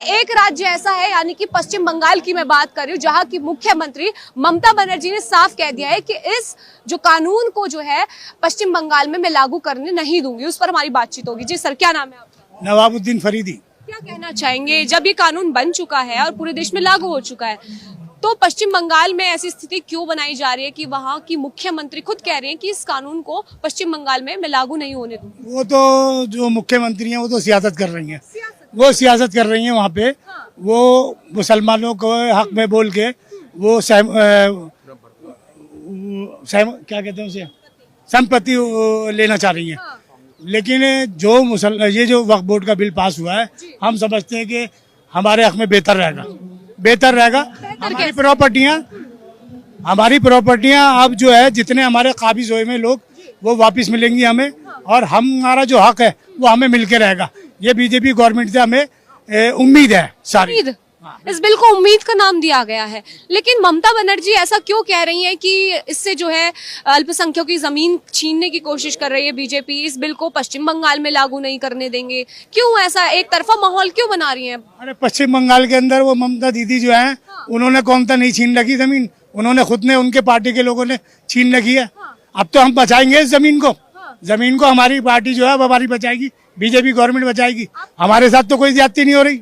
एक राज्य ऐसा है, यानी कि पश्चिम बंगाल की मैं बात कर रही हूँ, जहाँ की मुख्यमंत्री ममता बनर्जी ने साफ कह दिया है कि इस जो कानून को जो है पश्चिम बंगाल में मैं लागू करने नहीं दूंगी। उस पर हमारी बातचीत होगी। जी सर, क्या नाम है आपका? नवाबुद्दीन फरीदी। क्या कहना चाहेंगे, जब ये कानून बन चुका है और पूरे देश में लागू हो चुका है, तो पश्चिम बंगाल में ऐसी स्थिति क्यों बनाई जा रही है कि वहाँ की मुख्यमंत्री खुद कह रही हैं कि इस कानून को पश्चिम बंगाल में मैं लागू नहीं होने दूंगी? वो तो जो मुख्यमंत्री हैं वो तो सियासत कर रही हैं, वो सियासत कर रही हैं वहाँ पे। वो मुसलमानों को हक में बोल के वो क्या कहते हैं उसे, संपत्ति लेना चाह रही हैं। लेकिन जो ये जो वक्फ बोर्ड का बिल पास हुआ है, हम समझते हैं कि हमारे हक में बेहतर रहेगा। हमारी प्रॉपर्टियां अब जो है जितने हमारे काबिज हुए में लोग वो वापस मिलेंगी हमें, और हमारा जो हक है वो हमें मिलके रहेगा। ये बीजेपी गवर्नमेंट से हमें उम्मीद है सारी। इस बिल को उम्मीद का नाम दिया गया है, लेकिन ममता बनर्जी ऐसा क्यों कह रही हैं कि इससे जो है अल्पसंख्यकों की जमीन छीनने की कोशिश कर रही है बीजेपी, इस बिल को पश्चिम बंगाल में लागू नहीं करने देंगे? क्यों ऐसा एक तरफा माहौल क्यों बना रही हैं? अरे पश्चिम बंगाल के अंदर वो ममता दीदी जो है, उन्होंने कौन सा नहीं छीन रखी जमीन, उन्होंने खुद ने, उनके पार्टी के लोगों ने छीन रखी है। अब तो हम बचाएंगे इस जमीन को हमारी पार्टी जो है वो हमारी बचाएगी, बीजेपी गवर्नमेंट बचाएगी। हमारे साथ तो कोई ज्यादती नहीं हो रही।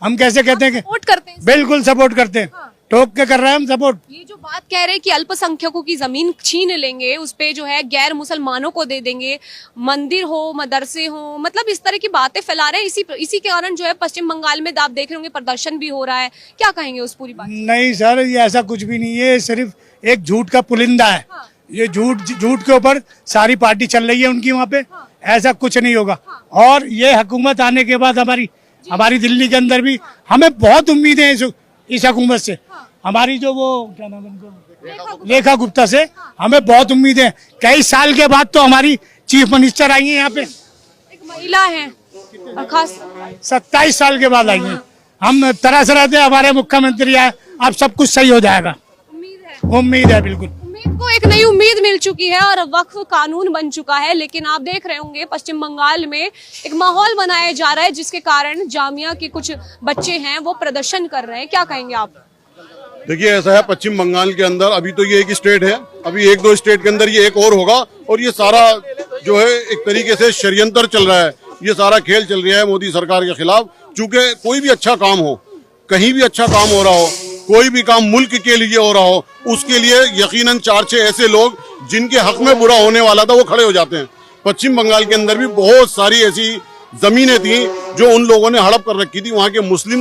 हम कैसे कहते हैं कि सपोर्ट करते हैं? बिल्कुल सपोर्ट करते हैं, ठोक के कर रहे हैं हम सपोर्ट। ये जो बात कह रहे हैं कि अल्पसंख्यकों की जमीन छीन लेंगे, उस पे जो है गैर मुसलमानों को दे देंगे, मंदिर हो, मदरसे हो, मतलब इस तरह की बातें फैला रहे हैं। इसी के कारण जो है पश्चिम बंगाल में आप देख रहे होंगे प्रदर्शन भी हो रहा है। क्या कहेंगे उस पूरी बात? नहीं सर, ये ऐसा कुछ भी नहीं है, सिर्फ एक झूठ का पुलिंदा है। ये झूठ के ऊपर सारी पार्टी चल रही है उनकी वहाँ पे। ऐसा कुछ नहीं होगा। और ये हुकूमत आने के बाद हमारी दिल्ली के अंदर भी हमें बहुत उम्मीदें हैं इस हुकूमत से। हमारी जो वो क्या नाम है उनको, लेखा गुप्ता से हमें बहुत उम्मीदें हैं। कई साल के बाद तो हमारी चीफ मिनिस्टर आई है यहाँ पे, एक महिला है, खास 27 साल के बाद आई है। हम तरस रहे थे हमारे मुख्यमंत्री आए, अब सब कुछ सही हो जाएगा। उम्मीद है बिल्कुल। उम्मीद को एक नई उम्मीद मिल चुकी है और वक्फ कानून बन चुका है। लेकिन आप देख रहे होंगे पश्चिम बंगाल में एक माहौल बनाया जा रहा है, जिसके कारण जामिया के कुछ बच्चे हैं वो प्रदर्शन कर रहे हैं। क्या कहेंगे आप? देखिए, ऐसा है पश्चिम बंगाल के अंदर अभी तो ये एक स्टेट है, अभी एक दो स्टेट के अंदर ये एक और होगा, और ये सारा जो है एक तरीके से षड्यंत्र चल रहा है। ये सारा खेल चल रहा है मोदी सरकार के खिलाफ। चूंकि कोई भी अच्छा काम हो, कहीं भी अच्छा काम हो रहा हो, कोई भी काम मुल्क के लिए हो रहा हो, उसके लिए यकीनन 4-6 ऐसे लोग जिनके हक में बुरा होने वाला था वो खड़े हो जाते हैं। पश्चिम बंगाल के अंदर भी बहुत सारी ऐसी जमीनें थी जो उन लोगों ने हड़प कर रखी थी। वहाँ के मुस्लिम